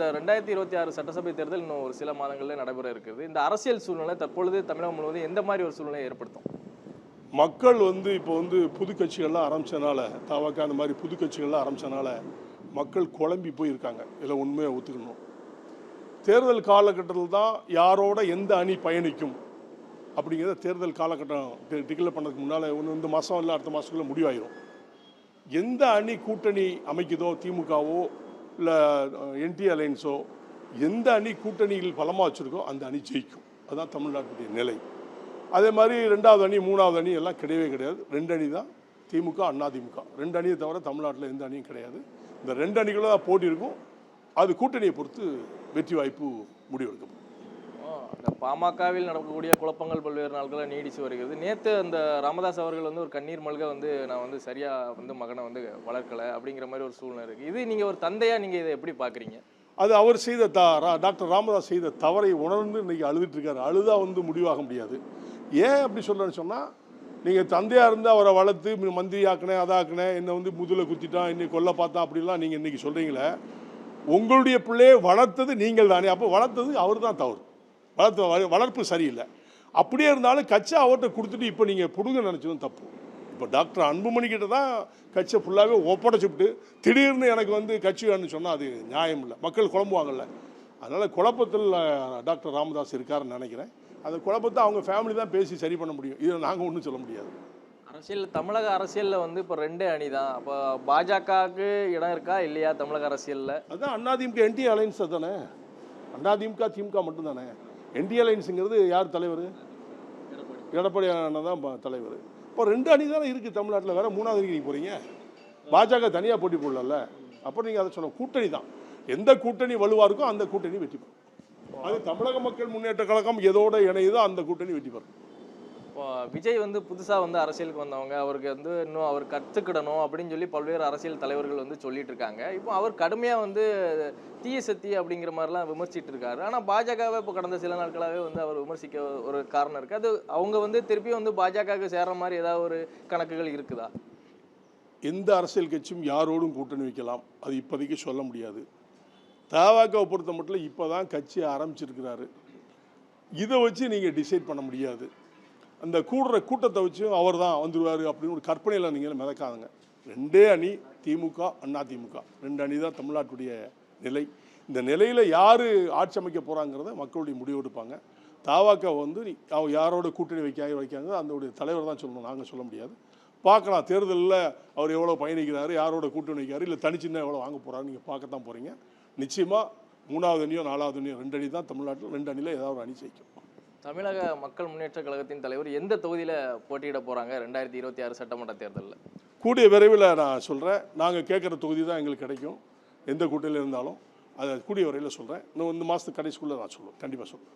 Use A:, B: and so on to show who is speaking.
A: இந்த 2026 சட்டசபை தேர்தல் இன்னும் ஒரு சில மாதங்களில் நடைபெற இருக்குது. இந்த அரசியல் சூழ்நிலை தற்பொழுது தமிழகம் முழுவதும் எந்த மாதிரி ஒரு சூழ்நிலையை ஏற்படுத்தும்?
B: மக்கள் இப்போ புது கட்சிகள்லாம் ஆரம்பிச்சனால, தவக அந்த மாதிரி புது கட்சிகள்லாம் ஆரம்பிச்சனால மக்கள் குழம்பி போயிருக்காங்க. இதில் உண்மையை ஒத்துக்கணும். தேர்தல் காலகட்டத்தில் தான் யாரோட எந்த அணி பயணிக்கும் அப்படிங்கிறத தேர்தல் காலகட்டம் டிக்ளேர் பண்ணதுக்கு முன்னால் இந்த மாதம் இல்லை அடுத்த மாதத்துக்குள்ள முடிவாயிரும். எந்த அணி கூட்டணி அமைக்குதோ, திமுகவோ இல்லை என்டி அலைன்ஸோ, எந்த அணி கூட்டணியில் பலமாக வச்சுருக்கோ அந்த அணி ஜெயிக்கும். அதுதான் தமிழ்நாட்டுடைய நிலை. அதே மாதிரி ரெண்டாவது அணி மூணாவது அணி எல்லாம் கிடையவே கிடையாது. ரெண்டு அணி தான், திமுக அதிமுக. ரெண்டு அணியை தவிர தமிழ்நாட்டில் எந்த அணியும் கிடையாது. இந்த ரெண்டு அணிகளும் தான் போட்டி இருக்கும். அது கூட்டணியை பொறுத்து வெற்றி வாய்ப்பு முடிவெடுக்கும்.
A: இந்த பாமகவில் நடக்கக்கூடிய குழப்பங்கள் பல்வேறு நாட்களை நீடிச்சு வருகிறது. நேற்று அந்த ராமதாஸ் அவர்கள் ஒரு கண்ணீர் மல்க நான் சரியாக மகனை வளர்க்கலை அப்படிங்கிற மாதிரி ஒரு சூழ்நிலை இருக்குது. இது நீங்கள் ஒரு தந்தையாக நீங்கள் இதை எப்படி பார்க்குறீங்க?
B: அது அவர் செய்த டாக்டர் ராமதாஸ் செய்த தவறை உணர்ந்து இன்றைக்கி அழுதுட்டு இருக்காரு. அழுதா முடிவாக முடியாது. ஏன் அப்படி சொல்கிறேன்னு சொன்னால், நீங்கள் தந்தையாக இருந்து அவரை வளர்த்து மந்திரி ஆக்கினேன் அதாக்குனேன், என்னை முதல குத்திட்டான், இன்னைக்கு கொல்ல பார்த்தான் அப்படிலாம் நீங்கள் இன்றைக்கி சொல்கிறீங்களே, உங்களுடைய பிள்ளையை வளர்த்தது நீங்கள் தானே. அப்போ வளர்த்தது அவர் தான் தவறு. வளர்ப்பு சரியில்லை. அப்படியே இருந்தாலும் கட்சி அவர்கிட்ட கொடுத்துட்டு இப்போ நீங்கள் பிடுங்க நினச்சதும் தப்பு. இப்போ டாக்டர் அன்புமணி கிட்ட தான் கட்சியை ஃபுல்லாகவே ஒப்படைச்சிவிட்டு திடீர்னு எனக்கு கட்சி வேணும்னு சொன்னால் அது நியாயம் இல்லை. மக்கள் குழம்புவாங்கல்ல. அதனால் குழப்பத்தில் டாக்டர் ராமதாஸ் இருக்காருன்னு நினைக்கிறேன். அந்த குழப்பத்தை அவங்க ஃபேமிலி தான் பேசி சரி பண்ண முடியும். இதை நாங்கள் ஒன்றும் சொல்ல முடியாது.
A: தமிழக அரசியலில் இப்போ ரெண்டே அணி தான். அப்போ பாஜகவுக்கு இடம் இருக்கா இல்லையா தமிழக அரசியலில்?
B: அதுதான் அதிமுக என்டி அலைன்ஸ் தானே. அதிமுக திமுக மட்டும் தானே. என்டி அலைன்ஸுங்கிறது யார் தலைவர்? எடப்பாடி தான் தலைவர். இப்போ ரெண்டு அணி தானே இருக்குது தமிழ்நாட்டில். வேறு மூணாவது அணிக்கு நீங்கள் போகிறீங்க. பாஜக தனியாக போட்டி போடல. அப்போ நீங்கள் அதை சொன்ன கூட்டணி தான். எந்த கூட்டணி வலுவாக இருக்கோ அந்த கூட்டணி வெற்றி பெறும். அது தமிழக மக்கள் முன்னேற்ற கழகம் எதோட இணையுதோ அந்த கூட்டணி வெற்றி பெறும்.
A: இப்போ விஜய் புதுசாக அரசியலுக்கு வந்தவங்க, அவருக்கு இன்னும் அவர் கற்றுக்கிடணும் அப்படின்னு சொல்லி பல்வேறு அரசியல் தலைவர்கள் சொல்லிட்டு இருக்காங்க. இப்போ அவர் கடுமையாக தீய சக்தி அப்படிங்கிற மாதிரிலாம் விமர்சிட்டு இருக்காரு. ஆனால் பாஜகவை இப்போ கடந்த சில நாட்களாகவே அவர் விமர்சிக்க ஒரு காரணம் இருக்குது. அது அவங்க திருப்பி பாஜகவுக்கு சேர்ற மாதிரி ஏதாவது ஒரு கணக்குகள் இருக்குதா?
B: எந்த அரசியல் கட்சியும் யாரோடும் கூட்டணி வைக்கலாம், அது இப்போதைக்கு சொல்ல முடியாது. தவகவை பொறுத்த மட்டும் இப்போ தான் கட்சி ஆரம்பிச்சிருக்கிறாரு. இதை வச்சு நீங்கள் டிசைட் பண்ண முடியாது. அந்த கூட்டத்தை வச்சு அவர் தான் வந்துடுவார் அப்படின்னு ஒரு கற்பனையில் நீங்கள் மிதக்காதுங்க. ரெண்டே அணி, திமுக அதிமுக. ரெண்டு அணி தான் தமிழ்நாட்டுடைய நிலை. இந்த நிலையில் யார் ஆட்சி அமைக்க போகிறாங்கிறத மக்களுடைய முடிவு எடுப்பாங்க. தவக அவர் யாரோட கூட்டணி வைக்காங்க அந்த தலைவர் தான் சொல்லணும், நாங்கள் சொல்ல முடியாது. பார்க்கலாம் தேர்தலில் அவர் எவ்வளோ பயணிக்கிறாரு, யாரோட கூட்டணி வைக்கிறாரு, இல்லை தனிச்சின்ன எவ்வளோ வாங்க போகிறாரு நீங்கள் பார்க்கத்தான் போகிறீங்க. நிச்சயமாக மூணாவது அணியோ நாலாவது அணியோ ரெண்டு அணி தான் தமிழ்நாட்டில். ரெண்டு அணியில் ஏதாவது ஒரு அணி ஜெயிக்கும்.
A: தமிழக மக்கள் முன்னேற்ற கழகத்தின் தலைவர் எந்த தொகுதியில் போட்டியிட போகிறாங்க 2026 சட்டமன்ற தேர்தலில்?
B: கூடிய விரைவில் நான் சொல்கிறேன். நாங்கள் கேட்குற தொகுதி தான் எங்களுக்கு கிடைக்கும். எந்த கூட்டணியில் இருந்தாலும் அதை கூடிய விரைவில் சொல்கிறேன். இன்னும் இந்த மாதத்துக்கு கடைசிக்குள்ளே நான் சொல்லுவேன். கண்டிப்பாக சொல்லுவேன்.